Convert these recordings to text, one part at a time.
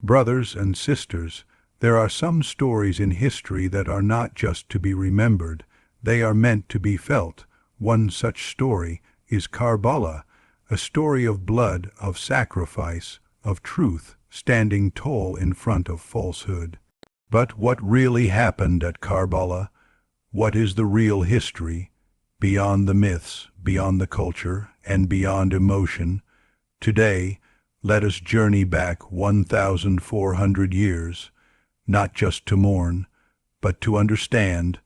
Brothers and sisters, there are some stories in history that are not just to be remembered, they are meant to be felt. One such story is Karbala, a story of blood, of sacrifice, of truth, standing tall in front of falsehood. But what really happened at Karbala? What is the real history? Beyond the myths, beyond the culture, and beyond emotion, today, let us journey back 1,400 years, not just to mourn, but to understand,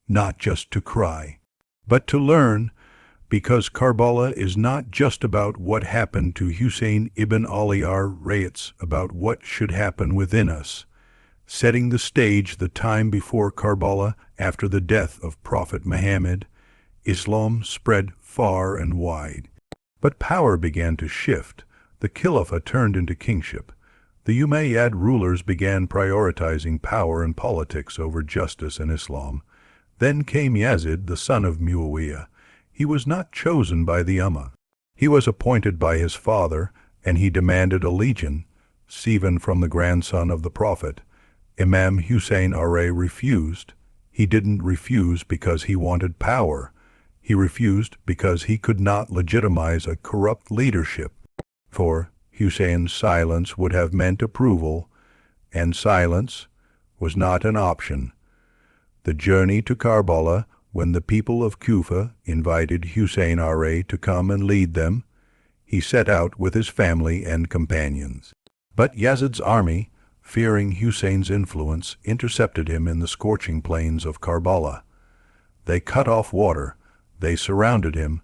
not just to cry, but to learn, because Karbala is not just about what happened to Husayn ibn Ali it's about what should happen within us. Setting the stage the time before Karbala, after the death of Prophet Muhammad, Islam spread far and wide. But power began to shift. The Khilafah turned into kingship. The Umayyad rulers began prioritizing power and politics over justice and Islam. Then came Yazid, the son of Muawiyah. He was not chosen by the Ummah. He was appointed by his father, and he demanded a legion, even from the grandson of the Prophet. Imam Husayn refused. He didn't refuse because he wanted power. He refused because he could not legitimize a corrupt leadership. For Husayn's silence would have meant approval, and silence was not an option. The journey to Karbala, when the people of Kufa invited Husayn to come and lead them, he set out with his family and companions. But Yazid's army, fearing Husayn's influence, intercepted him in the scorching plains of Karbala. They cut off water, they surrounded him,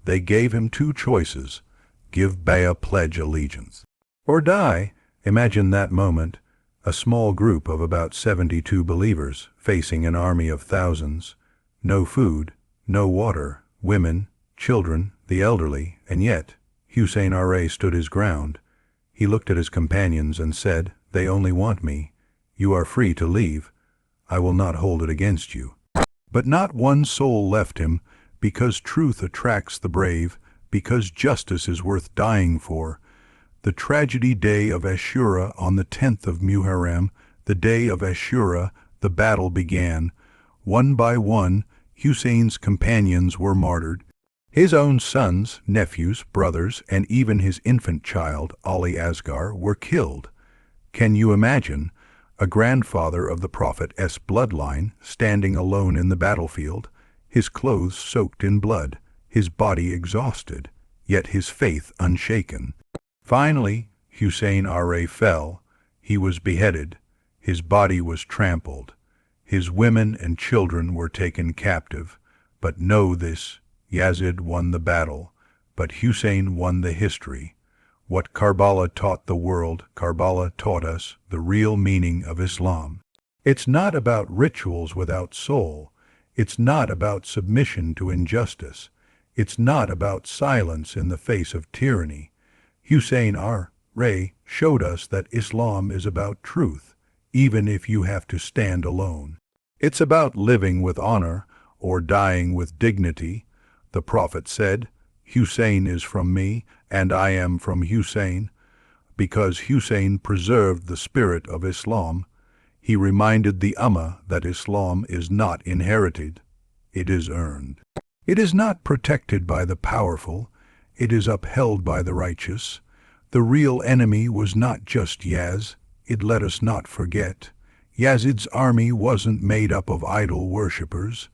they gave him two choices: give bay'ah, pledge allegiance, or die. Imagine that moment, a small group of about 72 believers facing an army of thousands, no food, no water, women, children, the elderly, and yet Husayn stood his ground. He looked at his companions and said, "They only want me. You are free to leave. I will not hold it against you." But not one soul left him, because truth attracts the brave, because justice is worth dying for. The tragedy day of Ashura, on the 10th of Muharram, the day of Ashura, the battle began. One by one, Husayn's companions were martyred. His own sons, nephews, brothers, and even his infant child, Ali Asghar, were killed. Can you imagine a grandfather of the Prophet's bloodline standing alone in the battlefield, his clothes soaked in blood, his body exhausted, yet his faith unshaken? Finally, Husayn fell. He was beheaded. His body was trampled. His women and children were taken captive. But know this, Yazid won the battle, but Husayn won the history. What Karbala taught the world, Karbala taught us the real meaning of Islam. It's not about rituals without soul. It's not about submission to injustice. It's not about silence in the face of tyranny. Husayn showed us that Islam is about truth, even if you have to stand alone. It's about living with honor or dying with dignity. The Prophet said, "Husayn is from me, and I am from Husayn." Because Husayn preserved the spirit of Islam, he reminded the Ummah that Islam is not inherited, it is earned. It is not protected by the powerful, it is upheld by the righteous. The real enemy was not just let us not forget. Yazid's army wasn't made up of idol worshippers.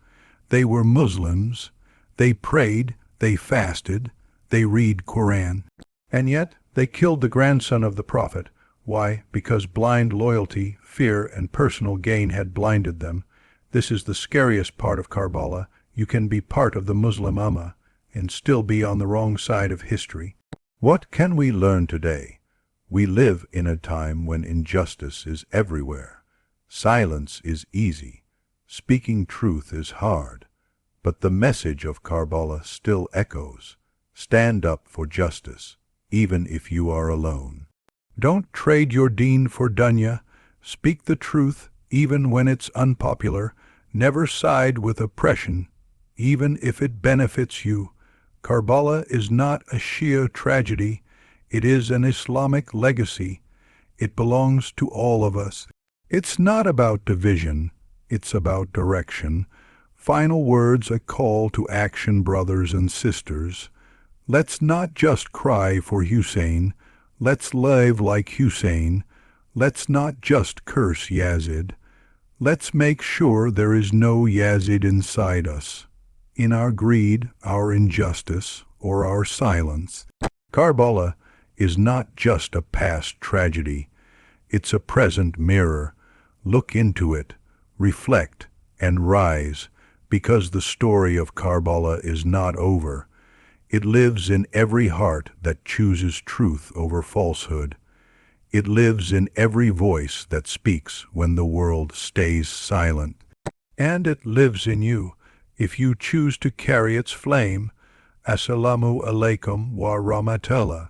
They were Muslims. They prayed, they fasted, they read Quran. And yet they killed the grandson of the Prophet. Why? Because blind loyalty, fear, and personal gain had blinded them. This is the scariest part of Karbala. You can be part of the Muslim Ummah and still be on the wrong side of history. What can we learn today? We live in a time when injustice is everywhere. Silence is easy. Speaking truth is hard. But the message of Karbala still echoes. Stand up for justice, even if you are alone. Don't trade your deen for dunya. Speak the truth, even when it's unpopular. Never side with oppression, even if it benefits you. Karbala is not a Shia tragedy. It is an Islamic legacy. It is a story of blood, sacrifice, of truth, standing tall in front of falsehood. But not one soul left him, because truth attracts the brave, because justice is worth dying for. The tragedy day of Ashura, on the 10th of Muharram, the day of Ashura, the battle began. One by one, Husayn confronted It belongs to all of us. It's not about division, it's about direction. Final words, a call to action, brothers and sisters. Let's not just cry for Husayn, let's live like Husayn. Let's not just curse Yazid. Let's make sure there is no Yazid inside us, in our greed, our injustice, or our silence. Karbala is not just a past tragedy. It's a present mirror. Look into it, reflect, and rise, because the story of Karbala is not over. It lives in every heart that chooses truth over falsehood. It lives in every voice that speaks when the world stays silent. And it lives in you, if you choose to carry its flame. Assalamu alaikum wa rahmatullah.